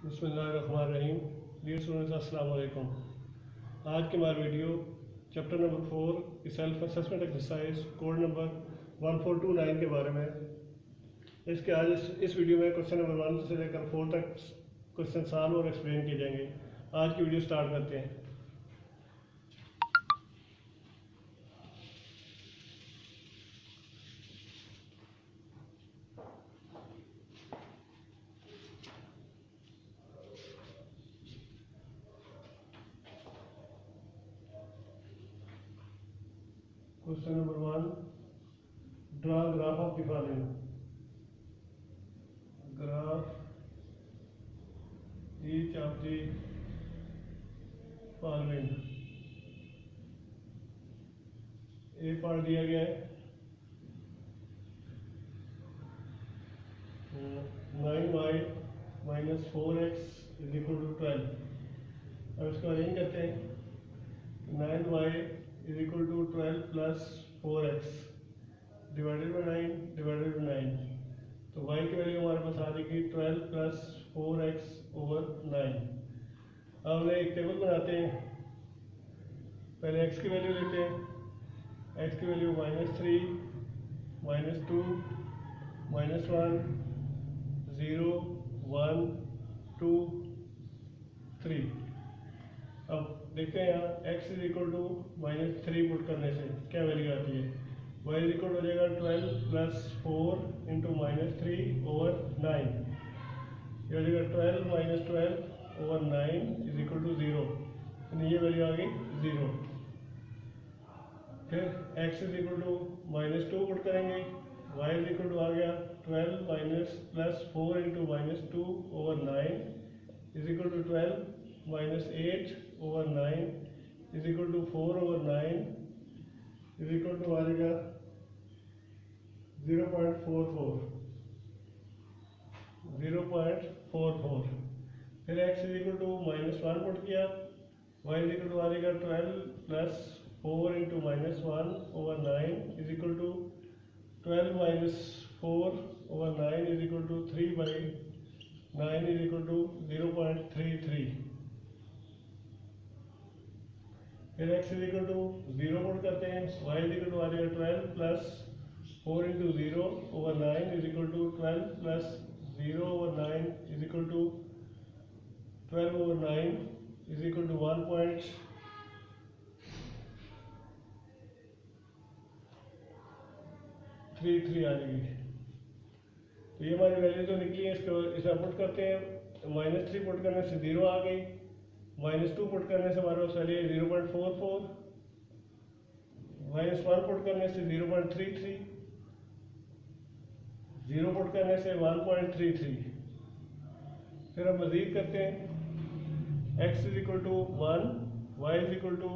बिस्मिल्लाहिर्रहमानिर्रहीम। Dear students, अस्सलाम वालेकुम। आज के हमारे वीडियो चैप्टर नंबर 4 की self assessment exercise code number 1429 के बारे में। इसके आज इस वीडियो में क्वेश्चन नंबर 1 से लेकर 4 तक क्वेश्चन सॉल्व और एक्सप्लेन किए जाएंगे। आज की वीडियो स्टार्ट करते हैं। Question number 1, draw graph of the following. Graph each of the following। A part दिया गया है 9y minus 4x is equal to 12। अब इसको अरेंज करते हैं। 9y is equal to 12 plus 4x divided by 9 divided by 9। तो y की value हमारे पास आ जाएगी 12 प्लस 4x ओवर 9। अब हम एक टेबल बनाते हैं। पहले x की वैल्यू लेते हैं। x की वैल्यू -3 -2 -1 0 1 2 3। अब देखते हैं यहाँ x is equal to -3 put करने से क्या वैल्यू आती है। y इज इक्वल हो जाएगा 12 प्लस 4 इंटू -3 ओवर 9। ये हो जाएगा 12 minus 12 over 9 is equal to 0। ये वैल्यू आ गई 0। फिर x is equal to -2 put करेंगे। y इज इक्वल टू आ गया 12 minus plus 4 into -2 over 9 is equal to 12 minus 8 over 9 is equal to 4 over 9 is equal to आ जाएगा 0.44। फिर x is equal to -1 put किया। y इज इक्वल टू आ जाएगा 12 plus 4 into -1 over 9 is equal to 12 minus 4 over 9 is equal to 3 by 9 is equal to 0.33। फिर x is equal to 0 put करते हैं। y is equal to आ जाएगा 12 plus 4 into 0 over 9 is equal to 12 plus 0 over 9 is equal to 12 over 9 is equal to 1.33 आ जाएगी। तो ये हमारी वैल्यू तो निकली है। इसको इसमें पुट करते हैं। -3 पुट करने से 0 आ गई। -2 पुट करने से हमारे पास वैल्यू 0.44। -1 पुट करने से 0.33। 0 पुट करने से 1.33। फिर हम मजीद करते हैं। x is equal to 1, y is equal to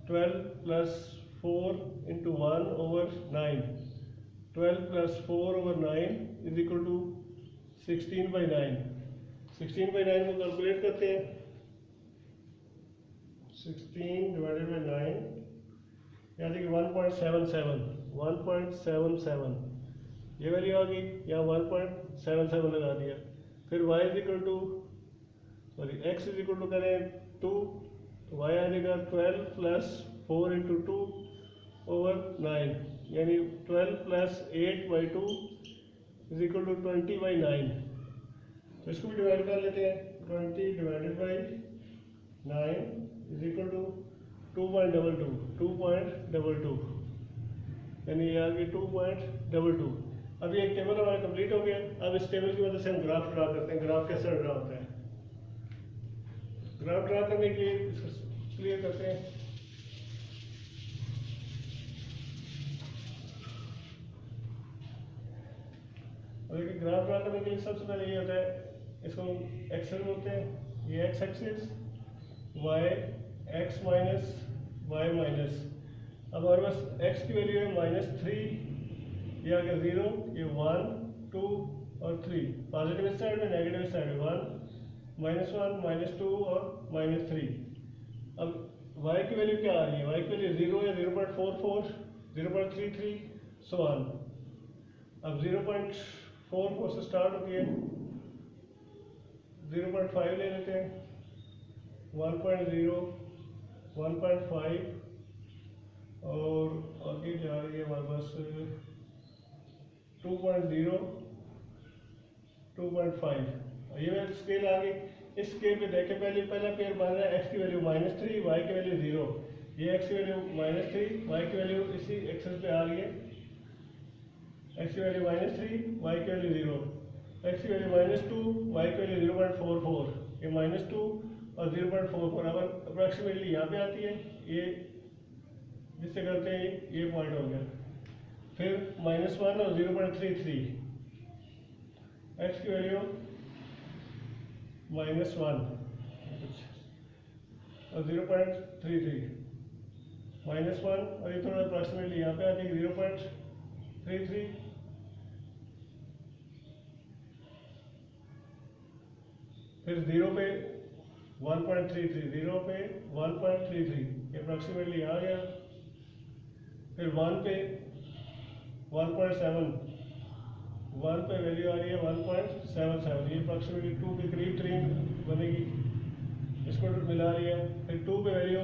12 plus 4 into 1 over 9। 12 plus 4 over 9 is equal to 16 by 9। 16 by 9 को कैलकुलेट करते हैं। 16 डिवाइडेड बाई 9 यानी कि 1.77 ये वैल्यू आ गई। यहाँ 1.77 लगा दिया। फिर y is equal to x is equal to करें 2 तो y आ जाएगा 12 प्लस 4 इंटू 2 ओवर 9 यानी 12 plus 8 by 2 is equal to 20 by 9। तो इसको भी डिवाइड कर लेते हैं। 20 divided by 9 is equal to 2.22 यानी ये आ गई 2.22। अब ये एक टेबल हमारा कंप्लीट हो गया। अब इस टेबल की वजह से हम ग्राफ ड्रा करते हैं। ग्राफ कैसे ड्रा होता है। ग्राफ ड्रा करने के लिए इसको क्लियर करते हैं। और देखिए ग्राफ ड्रा करने के लिए सबसे पहले ये होता है, इसको एक्सेल बोलते हैं। ये x axis, y x minus y minus. अब हमारे पास एक्स की वैल्यू है -3, ये आ गया 0, ये 1 2 और 3। पॉजिटिव इस साइड में, नेगेटिव इस साइड में 1 -1 -2 और -3। अब y की वैल्यू क्या आ रही है। y की वैल्यू 0 या 0.44 0.33 सो ऑन। अब 0.44 से स्टार्ट होती है 0.5 ले लेते हैं, 1.0, 1.5 और आगे जा रही है हमारे पास 2.0, 2.5। ये स्केल आ गई। इस स्केल पे देखें, पहला पेयर बन रहा है x की वैल्यू -3, y की वैल्यू 0। ये x की वैल्यू -3, y की वैल्यू इसी एक्सेस पे आ रही है, x की वैल्यू -3, y की वैल्यू 0, x की वैल्यू -2, y की वैल्यू 0.44। ये -2 और 0.44 अब अप्रॉक्सीमेटली यहाँ पे आती है, ये जिससे करते हैं ये पॉइंट हो गया। फिर -1 और 0.33, x की वैल्यू -1 और 0.33, -1 और ये थोड़ा अप्रॉक्सीमेटली यहाँ पे आती है 0.33, फिर 0 पे 1.33, 0 पे 1.33, ये अप्रॉक्सीमेटली आ गया। फिर 1 पे 1.7, 1 पे वैल्यू आ रही है 1.77, ये अप्रॉक्सीमेटली 2 के करीब बनेगी, इसको मिला रही है। फिर 2 पे वैल्यू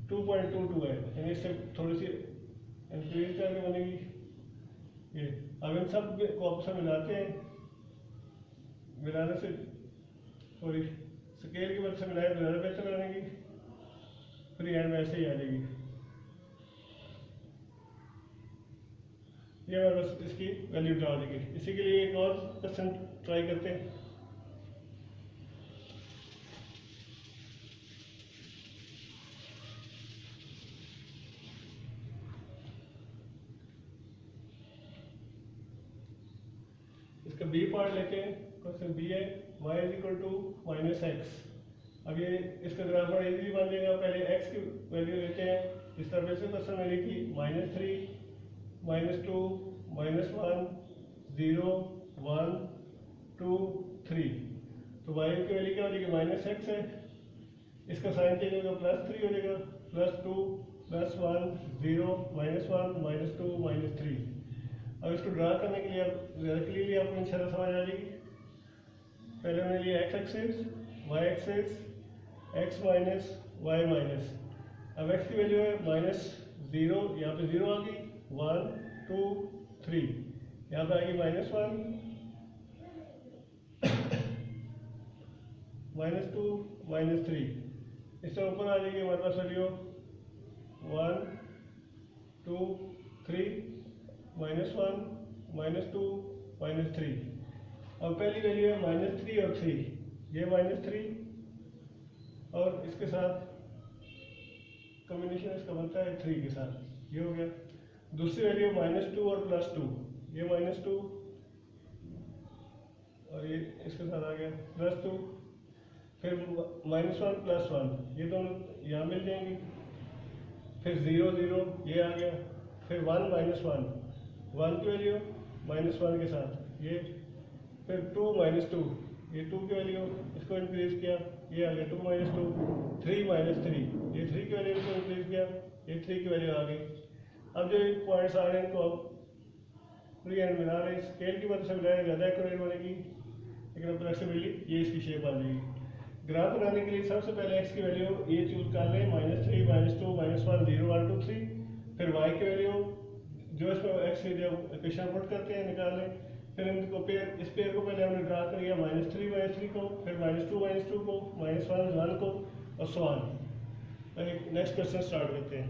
2.22 है, यानी इससे थोड़ी सी इंक्रीज करके बनेगी ये। अब इन सब को आपस में मिलाते हैं, मिलाने से थोड़ी स्केल की मदद से मिलाए तो ज़्यादा बेहतर बनेगी, फिर एंड में ऐसे ही आ जाएगी। ये हमारे पास इसकी वैल्यू ड्रा हो जाएगी। इसी के लिए एक और क्वेश्चन ट्राई करते हैं। इसका बी पार्ट लेते हैं। क्वेश्चन बी है y is equal to -x। अब ये इसका ग्राफ बड़ा इजीली बन जाएगा। पहले x की वैल्यू लेते हैं, इस तरह से क्वेश्चन में लिखी -3, -2, -1, 0, 1, 2, 3। तो y की वैल्यू क्या हो जाएगी, -x है, इसका साइन चेंज होगा +3 हो जाएगा, +2, +1, 0, -1, -2, -3। अब इसको ड्रा करने के लिए अब ज़्यादा क्लियरली आपको इंशाल्लाह समझ आ जाएगी। पहले हमने लिया x axis, y axis, x minus y minus. अब x की वैल्यू है -0, यहाँ पे 0 आ गई, 1, 2, 3, यहाँ पे आ गई -1, -2, -3। इससे ऊपर आ जाएगी हमारे पास वैल्यू 1, 2, 3, -1, -2, -3। अब पहली वैल्यू है -3 और 3, ये -3 और इसके साथ कॉम्बिनेशन इसका बनता है 3 के साथ, ये हो गया। दूसरी वैल्यू -2 और +2, ये -2 और ये इसके साथ आ गया +2। फिर -1 +1, ये दोनों यहाँ मिल जाएंगे। फिर 0, 0 ये आ गया। फिर 1 -1, 1 की वैल्यू -1 के साथ ये। फिर 2 -2, ये 2 की वैल्यू इसको इंक्रीज किया, ये आ गया 2 -2। 3 -3, ये 3 की वैल्यू इसको इंक्रीज किया, ये 3 की वैल्यू आ गई। अब जो पॉइंट्स आ रहे हैं इनको अब फ्री एंड मिला रहे हैं, स्केल की मदद से मिलाएंगे ज़्यादा एक्यूरेट बनेगी, लेकिन अप्रॉक्सीमेटली ये इसकी शेप आ जाएगी। ग्राफ बनाने के लिए सबसे पहले x की वैल्यू ये चूज कर लें, -3, -2, -1, 0, 1, 2, 3। फिर y की वैल्यू जो इसमें x की जो इक्वेशन पुट करते हैं निकाल लें। फिर इनको इस पेयर को पहले हमने ड्रा कर लिया, -3, -3 को, फिर -2, -2 को, -1, 1 को और so on. Next question start करते हैं।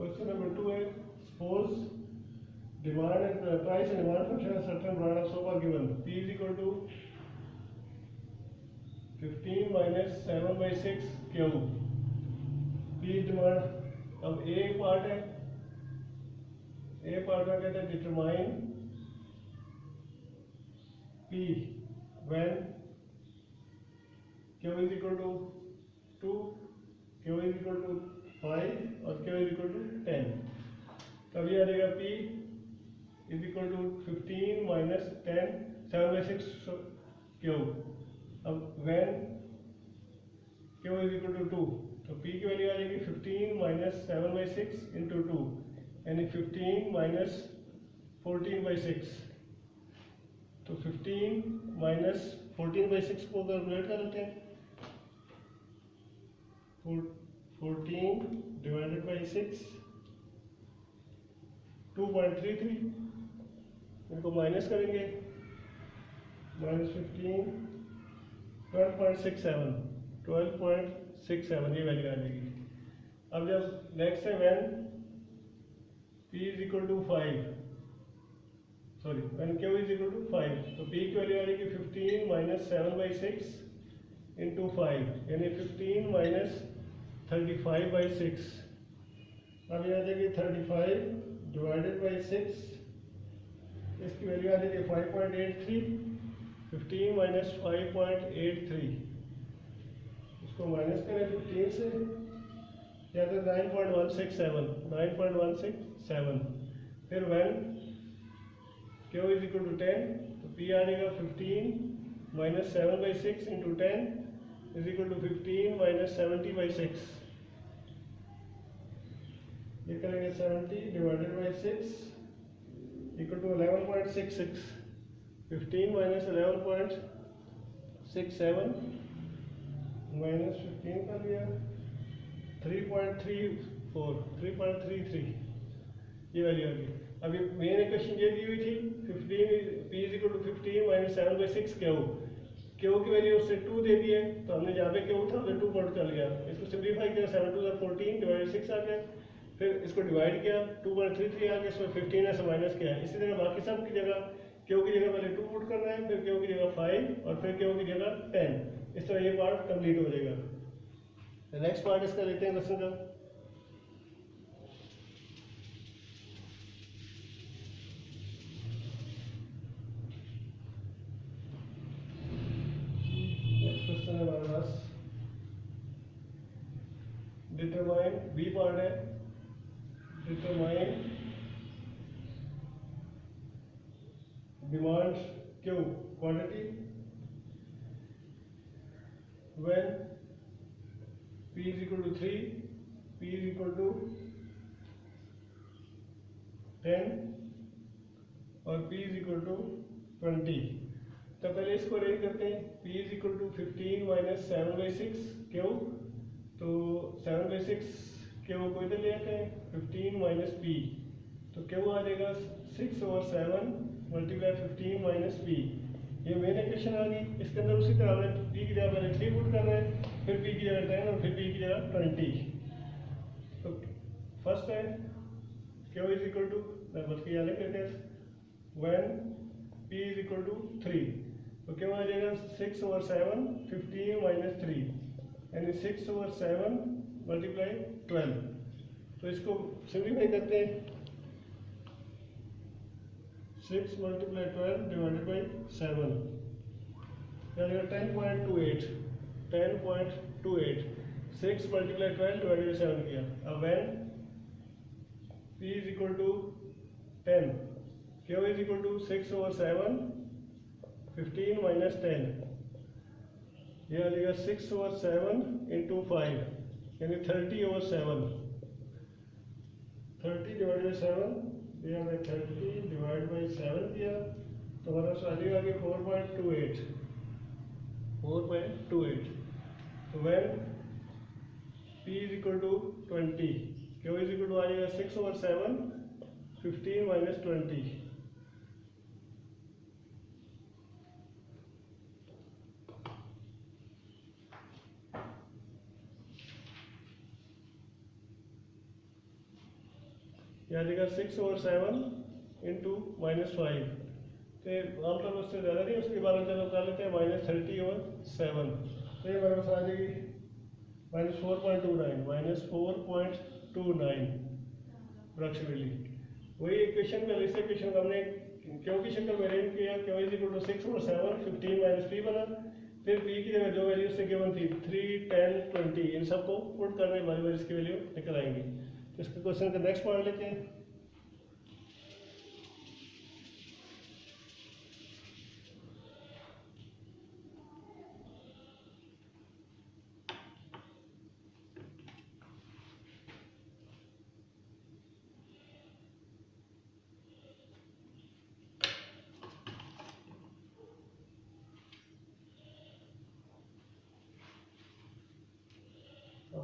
Question number 2 है, suppose demand and price and demand function of certain brand of soap are given. P is equal to 15 minus 7/6 Q. P is demand. अब A पार्ट है, A part में कहते हैं determine P when Q is equal to 2, Q is equal to 5 और Q is equal to 10। तब ये आ जाएगा P is equal to 15 minus 10, 7/6 Q। अब when Q is equal to 2, तो P की वैल्यू आ जाएगी 15 माइनस 7/6 इंटू 2, यानी 15 माइनस 14/6। तो 15 माइनस 14/6 को कैलकुलेट कर लेते हैं। 14 डिवाइडेड बाई 6 2.33, इनको माइनस करेंगे, माइनस 15 12.67 ये वैल्यू आ जाएगी। अब जब नेक्स्ट है when P is equal to 5, sorry when Q is equal to 5, तो P की वैल्यू आ जाएगी 15 माइनस 7/6 इंटू 5, यानी 15 माइनस 35/6। अब ये आ जाएगी 35 डिवाइडेड बाई 6, इसकी वैल्यू आ जाएगी 5.83, 15 माइनस 5.83, इसको माइनस करें 15 से, या तो 9.167। फिर when Q is equal to 10, तो P आ जाएगा 15 minus 7/6 into 10 is equal to 15 minus 70/6। ये करेंगे 70 divided by 6 equal to 11.66। 15 minus 11.67 minus 15 कर लिया, 3.33 ये वैल्यू आ गई। अभी मेन इक्वेशन ये दी हुई थी 15 P is equal to 15 minus 7/6 Q की वैल्यू उससे 2 दे दी है, तो हमने जहाँ पे Q था उसे 2 पुट कर लिया, इसको सिंप्लीफाई किया, 7 2 14 डिवाइड 6 आ गया, फिर इसको डिवाइड किया 2.33 आ गया, इसमें 15 ऐसे माइनस किया। इसी तरह बाकी सब की जगह Q की जगह पहले 2 पुट करना है, फिर Q की जगह 5 और फिर Q की जगह 10। इस तरह ये पार्ट कंप्लीट हो जाएगा। नेक्स्ट पार्ट इसका लेते हैं क्वेश्चन का। नेक्स्ट क्वेश्चन है हमारे पास, डिटरमाइन, बी पार्ट है, determine demand Q quantity when P is equal to 3, P is equal to 10 और P is equal to 20। तो पहले इसको अरेंज करते हैं। P is equal to 15 minus 7/6 Q, तो 7/6 Q को इधर ले आते हैं, 15 माइनस P, तो Q आ जाएगा 6/7 मल्टीप्लाई 15 माइनस P। ये मेन इक्वेशन आ गई। इसके अंदर उसी तरह हमने P की जगह पहले 3 पुट कर रहे हैं, फिर P की जगह 10 और फिर P की जगह 20। तो फर्स्ट है Q इज इक्वल टू, मैं बस की याद करते हैं, when P is equal to 3, तो क्या आ जाएगा 6/7 15 माइनस 3, यानी 6/7 मल्टीप्लाई 12। तो इसको सिंप्लीफाई करते हैं, 6 मल्टीप्लाई 12 डिवाइडेड बाई 7, क्या आ जाएगा 10.28। 6 मल्टीप्लाई 12 डिवाइडेड बाई 7 किया। अब when P is equal to 10, Q is equal to 6/7 15 minus 10, ये आ जाएगा 6/7 इंटू 5, यानी 30/7। 30 डिवाइड बाई 7, ये हमने 30 डिवाइड बाई 7 किया, तो हमारा वैल्यू आ गई 4.28। तो when P is equal to 20, Q is equal to आ जाएगा 6/7 15 माइनस 20। यह आ जाएगा 6/7 इंटू -5, तो आमतौर पर उससे ज़्यादा नहीं, उसके बाद चलो कर लेते हैं -30/7, तो ये हमारे पास आ जाएगी -4.29 अप्रॉक्सीमेटली। वही इक्वेशन में इस इक्वेशन को हमने Q की शक्ल में अरेंज किया, Q is equal to 6/7 15 minus P बना, फिर P की जगह जो वैल्यू उससे गिवन थी 3 10 20, इन सबको पुट करने बारी बारी इसकी वैल्यू निकल आएंगी। तो इसके क्वेश्चन का नेक्स्ट पार्ट लेते हैं।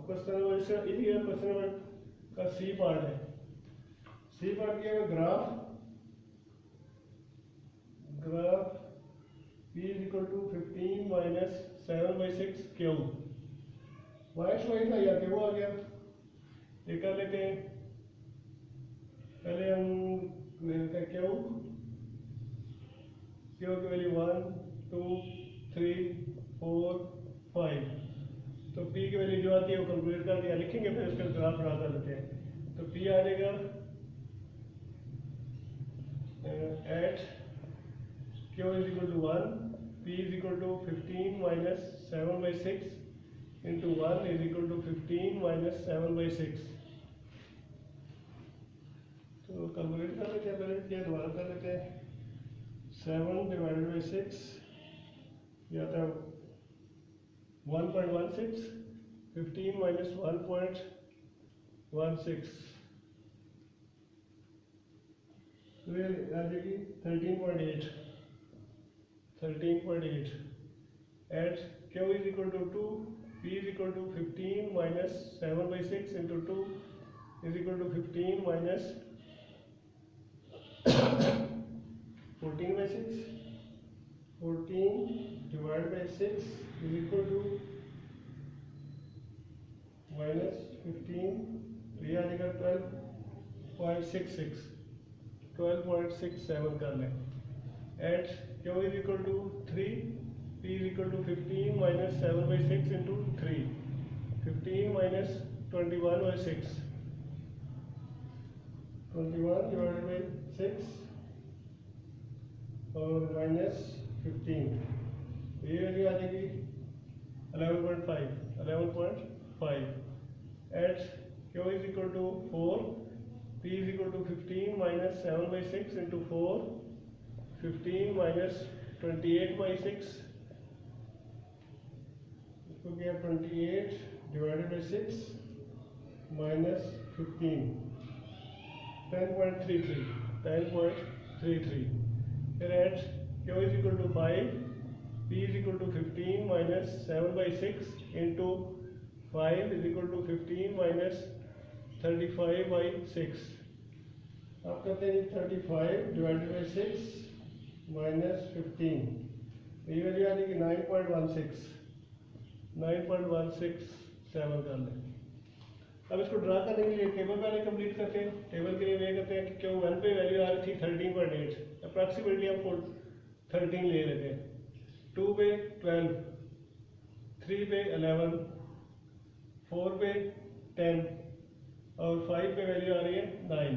क्वेश्चन नंबर क्वेश्चन नंबर का सी पार्ट है। सी पार्ट क्या है, graph P is equal to 15 minus 7/6 Q. वाइट वाइट आ जाते वो आ गया, ये कर लेते हैं। पहले हम ले लेते हैं क्यू की वैल्यू 1 2 3 4 5। तो P की वैल्यू जो आती है वो कैलकुलेट कर दिया, लिखेंगे फिर उसका ग्राफ ड्रा कर लेते हैं। तो P आ जाएगा eight Q is equal to 1, P is equal to 15 minus 7/6 into 1 is equal to 15 minus 7/6। तो कैलकुलेट कर लेते हैं, पहले क्या दोबारा कर लेते हैं। 7 डिवाइडेड बाई 6 ये आता है 1.16, 15 माइनस 1.16 तो ये आ जाएगी 13.8 at Q is equal to 2, P is equal to 15 minus 7/6 into 2 is equal to 15 minus 14/6, 14 divided by 6 is equal to minus 15, तो ये आ जाएगा 12.67 कर लें। at Q is equal to 3, P is equal to 15 minus 7/6 into 3, 15 minus 21/6, 21 divided by 6 और minus 15, ये value आ जाएगी 11.5। at Q is equal to 4, P is equal to 15 minus 7/6 into 4, 15 minus 28/6, इसको क्या 28 divided by 6 minus 15, 10.33। फिर at Q is equal to 5, P is equal to 15 minus 7/6 into 5 is equal to 15 minus 35/6। आप कहते हैं 35 divided by 6 minus 15, ये value आ जाएगी 9.167 कर लें। अब इसको ड्रा करने के लिए टेबल पहले कंप्लीट करते हैं। टेबल के लिए ये करते हैं कि क्यों 1 पे वैल्यू आ रही थी 13.8, अप्रॉक्सीमेटली हम 13 ले लेते हैं। 2 पे 12, 3 पे 11, 4 पे 10 और 5 पे वैल्यू आ रही है 9।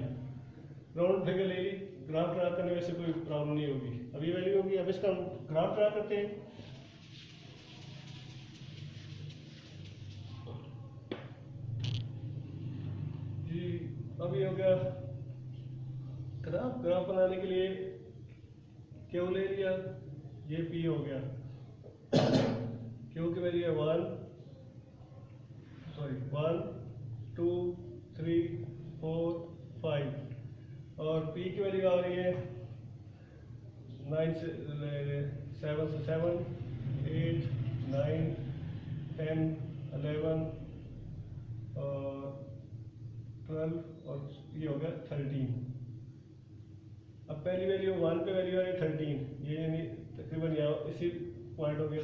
राउंड फिगर ले ली, ग्राफ ड्रा करने में से कोई प्रॉब्लम नहीं होगी। अब ये वैल्यू होगी, अब इसका ग्राफ ड्रा करते हैं। जी अब ये हो गया ग्राफ बनाने के लिए क्यू ले लिया, ये पी हो गया। क्यू की वैल्यू है 1 2 3 4 5 और पी की वैल्यू आ रही है 7 से 7 8 9 10 11 और 12 और ये हो गया 13। अब पहली वैल्यू 1 पे वैल्यू आ रही है 13, ये यानी तकरीबन यहाँ इसी पॉइंट हो गया।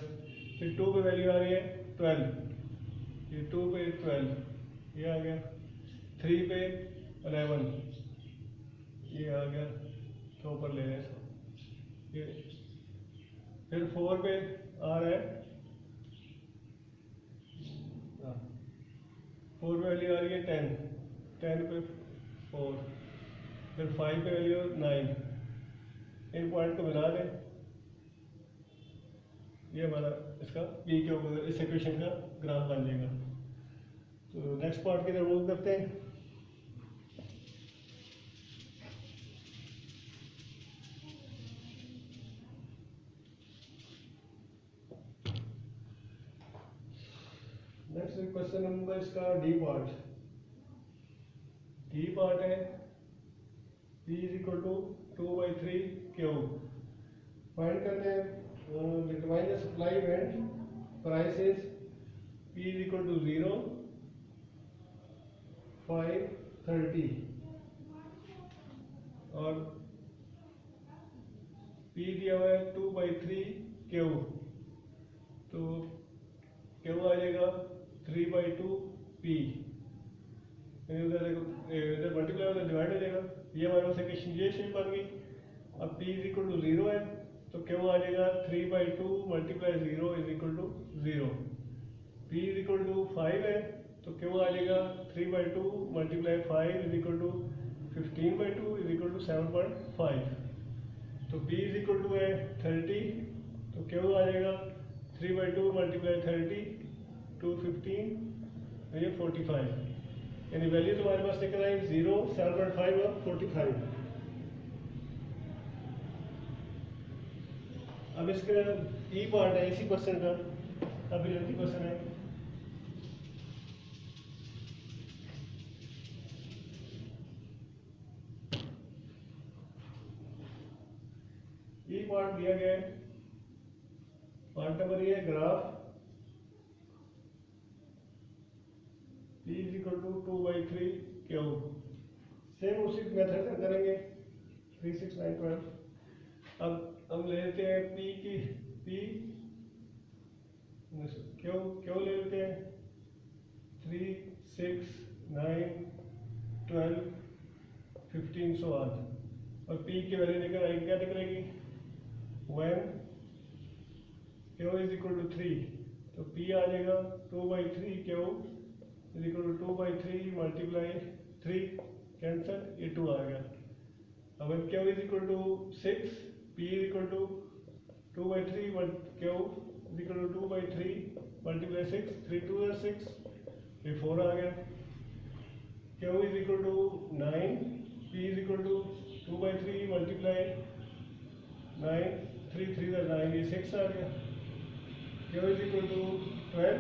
फिर 2 पे वैल्यू आ रही है 12, ये 2 पे 12 ये आ गया। 3 पे 11 ये आ गया, तो ऊपर ले रहे हैं ये। फिर 4 पे आ रहा है 4 पे वैल्यू आ रही है 10 पे 4, फिर 5 पे वैल्यू 9। इन पॉइंट को मिला दें, ये हमारा इसका पी के ऊपर इस इक्वेशन का ग्राफ बन जाएगा। तो नेक्स्ट पार्ट की तरफ मूव करते हैं। नेक्स्ट क्वेश्चन नंबर इसका डी पार्ट है P is equal to 2/3 Q। Find करते हैं, determine the supply and prices. P is equal to 0, 530 और P दिया हुआ है 2/3 Q, तो Q आ जाएगा 3/2 P, इधर मल्टीप्लाई होगा डिवाइड हो जाएगा। ये हमारे पास इक्वेशन ये शेप बन गई। अब P इज इक्वल टू 0 है तो Q आ जाएगा 3/2 multiply 0 is equal to 0। P is equal to 5 है तो Q आ जाएगा 3/2 multiply 5 is equal to 15/2 is equal to 7.5। तो P इज इक्वल टू है 30 तो Q आ जाएगा 3/2 मल्टीप्लाई 30 टू 15 ये 45, यानी वैल्यू तो हमारे पास निकल आई 0, 7.5 और 45। अब इसका ई पार्ट है इसी परसेंट का, अभी 20% है। ई पार्ट दिया गया है, पार्ट नंबर ये है graph P is equal to 2/3 Q। Same उसी मेथड से करेंगे 3, 6, 9, 12। अब हम ले लेते हैं P की P Q ले लेते हैं 3, 6, 9, 12, 15 सो ऑन, और P की वैल्यू निकल आएगी, क्या निकलेगी when Q is equal to 3 तो P आ जाएगा 2/3 Q is equal to 2/3 multiply 3 cancel, ये 2 आ गया। अब Q is equal to 6, P is equal to 2/3 Q is equal to 2/3 multiply 6, 3 2 है 6, ये 4 आ गया। Q is equal to 9, P is equal to 2/3 multiply 9, 3 3 9, ये 6 आ गया। Q is equal to 12,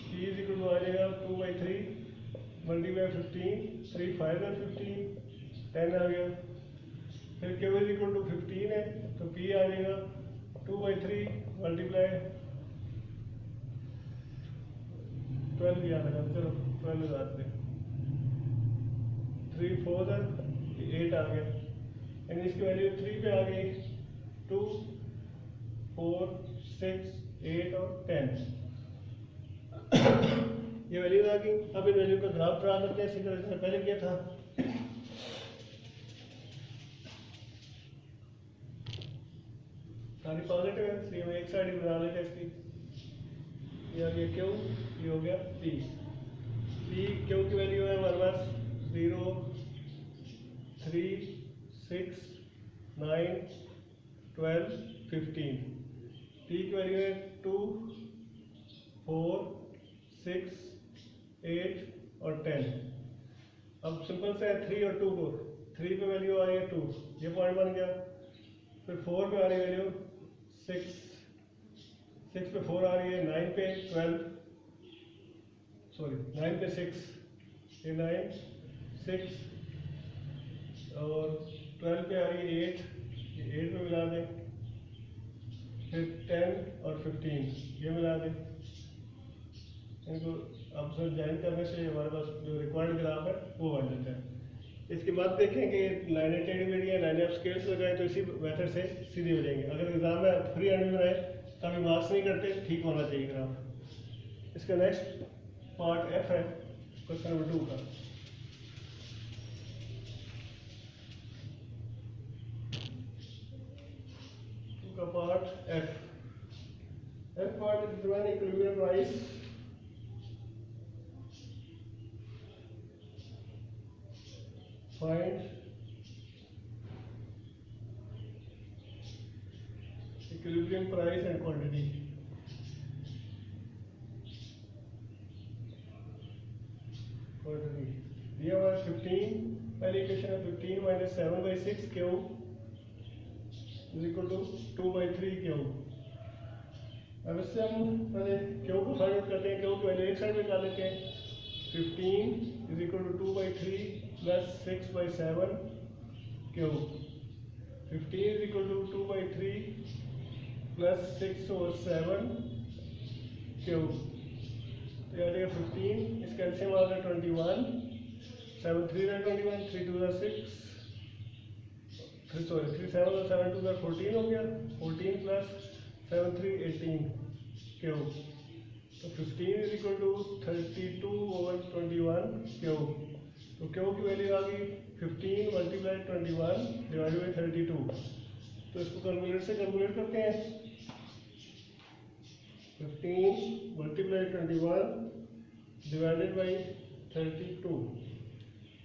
P is equal to आ जाएगा 2/3 मल्टीप्लाई 15, 3 5 है 15, 10 आ गया। फिर Q इज इक्वल टू 15 है तो P आ जाएगा 2/3 मल्टीप्लाई 12 याद है, चलो 12 लगा दें, 3 4 है 8 आ गया, यानी इसकी वैल्यू 3 पे आ गई, 2 4 6 8 और 10 ये वैल्यू आ गई। अब इन वैल्यू का ग्राफ ड्रा करते हैं, इसी तरह से पहले किया था। सारी पॉजिटिव है इसलिए हम एक साइड ही बना लेते हैं इसकी। ये आ गया Q, ये हो गया P। Q की वैल्यू है हमारे पास 0, 3, 6, 9, 12, 15। P की वैल्यू है 2, 4, 6, 8 और 10। अब सिंपल से है 3 और 2 को, 3 पे वैल्यू आ रही है 2, ये पॉइंट बन गया। फिर 4 पे आ रही है वैल्यू 6, 6 पे 4 आ रही है, 9 पे 12, सॉरी 9 पे 6, ये 9 6 और 12 पे आ रही है 8, ये 8 पे मिला दें। फिर 10 और 15 ये मिला दें, इनको अब सर ज्वाइन करने से हमारे पास जो रिक्वायर्ड ग्राफ है वो बन जाता है। इसके बाद देखें कि लाइनें टेढ़ी मेढ़ी है, लाइनें आप स्केल्स लगाए तो इसी मेथड से सीधी हो जाएंगे। अगर एग्जाम में फ्री हैंड में बनाए तभी मार्क्स नहीं करते, ठीक होना चाहिए ग्राफ। इसका नेक्स्ट पार्ट F है, क्वेश्चन नंबर 2 का। Part F part is given equilibrium price find equilibrium price and quantity। दिया हुआ 15, पहली इक्वेशन है 15 minus 7/6 Q is equal to 2/3 Q। अब इससे हम पहले Q को फाइंड आउट करते हैं। Q की वैल्यू एक साइड में निकाल लेते हैं, 15 is equal to 2/3 plus 6/7 Q। 15 is equal to 2/3 plus 6/7 Q। तो याद है 15, इसका एलसीएम आ गया 21, 7 3 are 21, 3 2 are 6, 3 7 और 7 2 are 14 हो गया, 14 प्लस 7 3 18 क्यूब, तो 15 इज इक्वल टू 32/21 क्यूब। तो क्यूब की वैल्यू आ गई 15 मल्टीप्लाई 21 डिवाइड बाई 32। तो इसको कैलकुलेटर से कैलकुलेट करते हैं। 15 मल्टीप्लाई 21 डिवाइडेड बाई 32।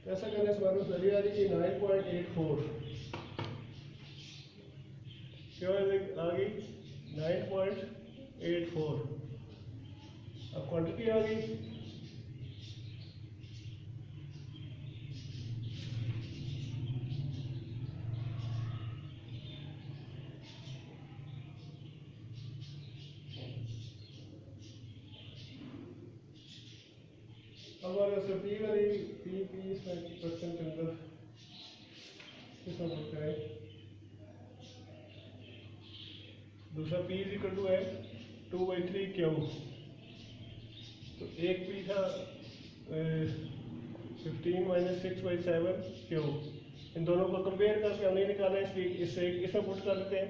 ऐसा करने से हमारे वैल्यू आ जाएगी 9.84। क्या आ गई 9.84। अब क्वांटिटी आ गई हमारे से पी वाली पी परसेंट के अंदर किसमें पुट करें। दूसरा पी इज इक्वल टू है 2/3 क्यू। तो एक पी था 15 माइनस 6/7 क्यू। इन दोनों को कंपेयर करके हमने निकाला है, इसलिए इससे इसमें पुट कर देते हैं।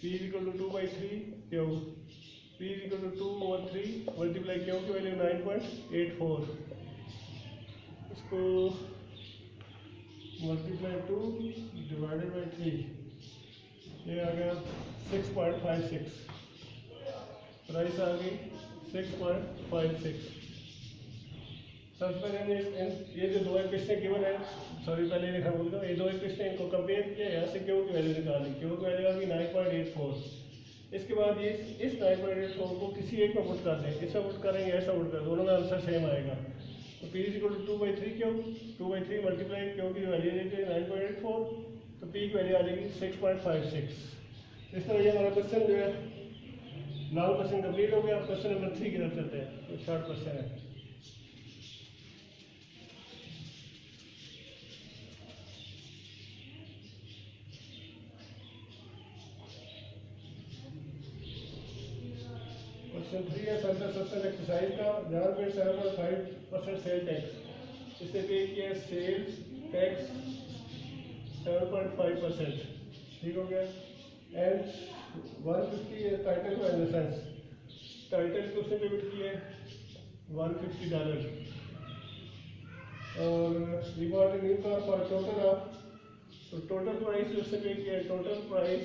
P is equal to 2/3 Q, P is equal to 2/3 multiply Q की वैल्यू 9.84। इसको मल्टीप्लाई 2 डिवाइडेड बाई 3, ये आ गया 6.56। प्राइस आ गई 6.56। सबसे पहले हमने ये जो दो इक्वेशन गिवन है, सॉरी पहले लिखा भूल गया, ये दो इक्वेशन इनको कंपेयर किया, यहाँ से क्यू की वैल्यू निकाली, क्यू की वैल्यू आ गई 9.84। इसके बाद ये इस 9.84 को किसी एक में पुट कर दें, इसमें पुट करेंगे ऐसा पुट कर, दोनों में आंसर सेम आएगा। तो P is equal to 2/3 Q, 2/3 multiply Q की वैल्यू देते 9.84, तो पी की वैल्यू आ जाएगी 6.56। इस तरह ये हमारा क्वेश्चन जो है लॉन्ग क्वेश्चन कंप्लीट हो गया। क्वेश्चन नंबर 3 की तरफ चलते हैं, तो शॉर्ट क्वेश्चन है। क्वेश्चन 3 है सेंट्रल सस्टेन एक्सरसाइज का। जहाँ पे 7.5% सेल टैक्स, इससे पे किया सेल्स टैक्स 7.5%, ठीक हो गया। एंड 150 टाइटल का लाइसेंस, टाइटल की उसने पेमेंट की है $150। और reward new car for total of, तो टोटल प्राइस जो उसने पे किया है, टोटल प्राइस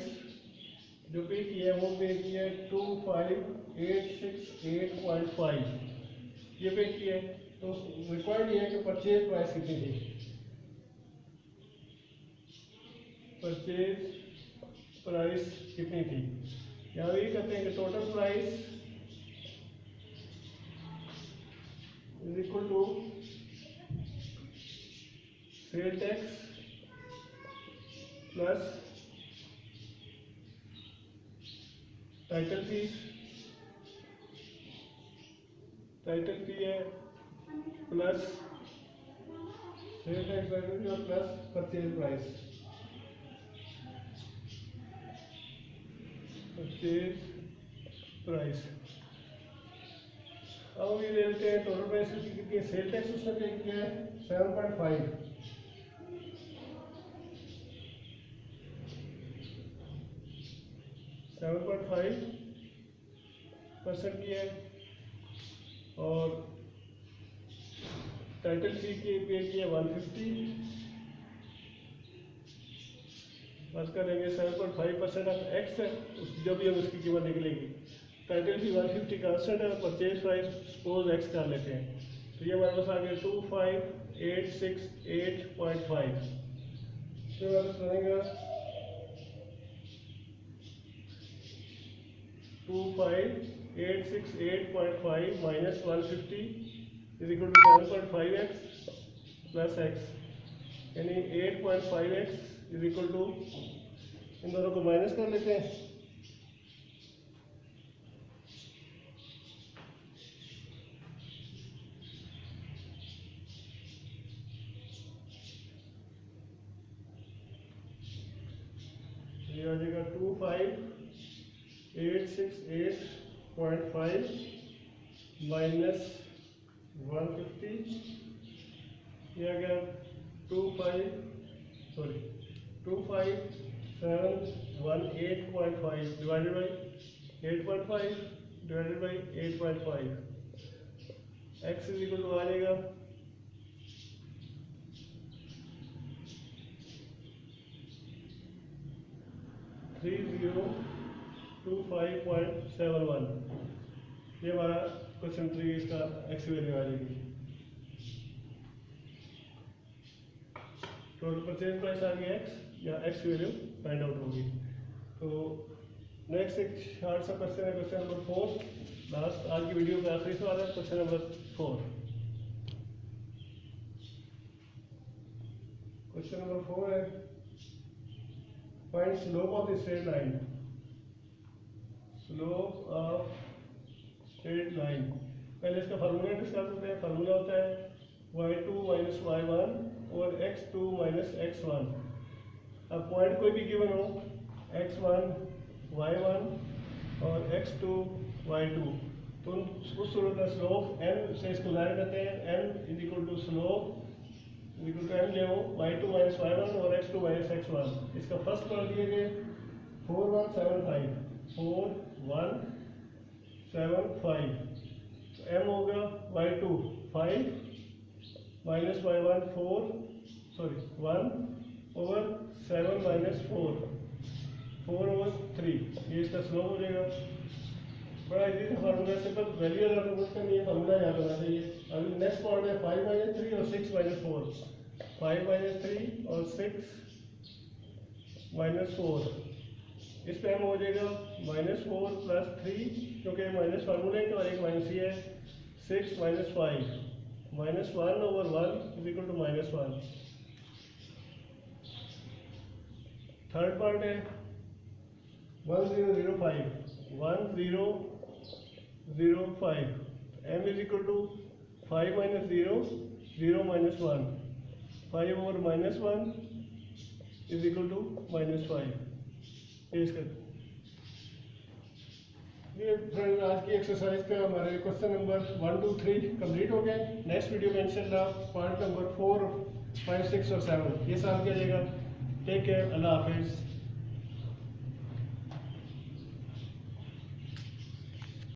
जो पे किया है वो पे किया है 25,868.5, ये पे किया है। तो रिक्वायर्ड ये है कि परचेज प्राइस कितनी थी, परचेज प्राइस कितनी थी। यहाँ ये कहते हैं कि total price is equal to sale tax plus title fees, title fee है प्लस सेल टैक्स वैल्यू और plus purchase price, purchase price. अब ये ले लेते हैं टोटल प्राइस की कितनी है। सेल टैक्स उसने पे किया है 7.5, 7.5% की है। और टाइटल फी की पे की है 150, बस करेंगे 7.5% ऑफ एक्स है, जब भी हम उसकी कीमत निकलेगी। टाइटल फी 150 कांस्टेंट है, परचेज प्राइस सपोज एक्स कर लेते हैं, तो ये हमारे पास आ गया 25,868.5। तो हमारे पास बनेगा 25,868.5 minus 150 is equal to 7.5x plus x, यानी 8.5x इज इक्वल टू, इन दोनों को माइनस कर लेते हैं। ये आ जाएगा 25,868.5 माइनस 150 ये आ गया 25718.5 divided by 8.5 divided by 8.5 x is equal to आ जाएगा 3025.71। ये हमारा क्वेश्चन 3 इसका एक्स वैल्यू आ जाएगी। टोटल परचेज प्राइस आ गई एक्स या एक्स वैल्यू फाइंड आउट होगी। तो नेक्स्ट एक शॉर्ट सा क्वेश्चन है, क्वेश्चन नंबर 4, लास्ट आज की वीडियो का आखिरी सवाल है, क्वेश्चन नंबर 4। क्वेश्चन नंबर 4 है find slope of the straight line. Slope of straight line, पहले इसका फार्मूला डिस्कस करते हैं। फार्मूला होता है y2 माइनस y1 और x2 माइनस x1। अब पॉइंट कोई भी गिवन हो, x1 y1 और x2 y2, तो उस सूरत में स्लोप m से इसको लाइन करते हैं। m is equal to slope equal to m ले हो y2 माइनस y1 और x2 माइनस x1। इसका फर्स्ट पॉइंट दिए गए 4175 तो m होगा y2 5 minus y1 1 over 7 minus 4 over 3, ये इसका स्लोप हो जाएगा। बड़ा इजी था फार्मूला, सिंपल वैल्यू अगर पुट करनी है फार्मूला याद होना चाहिए। अभी नेक्स्ट पॉइंट है 5 माइनस 3 और 6 माइनस 4, 5 माइनस 3 और 6 माइनस 4। इस पे हम हो जाएगा -4 प्लस 3, क्योंकि माइनस फार्मूला है और एक माइनस ही है। 6 minus 5 -1 over 1 is equal to -1। Third part है 1005 m is equal to 5 minus 0 0 minus 1 5 over -1 is equal to -5। ये फ्रेंड आज की एक्सरसाइज पे हमारे क्वेश्चन नंबर 1 2 3 कंप्लीट हो गए। नेक्स्ट वीडियो में इंशाल्लाह पॉइंट नंबर 4 5 6 और 7 ये सॉल्व किया जाएगा। टेक केयर, अल्लाह हाफिज़।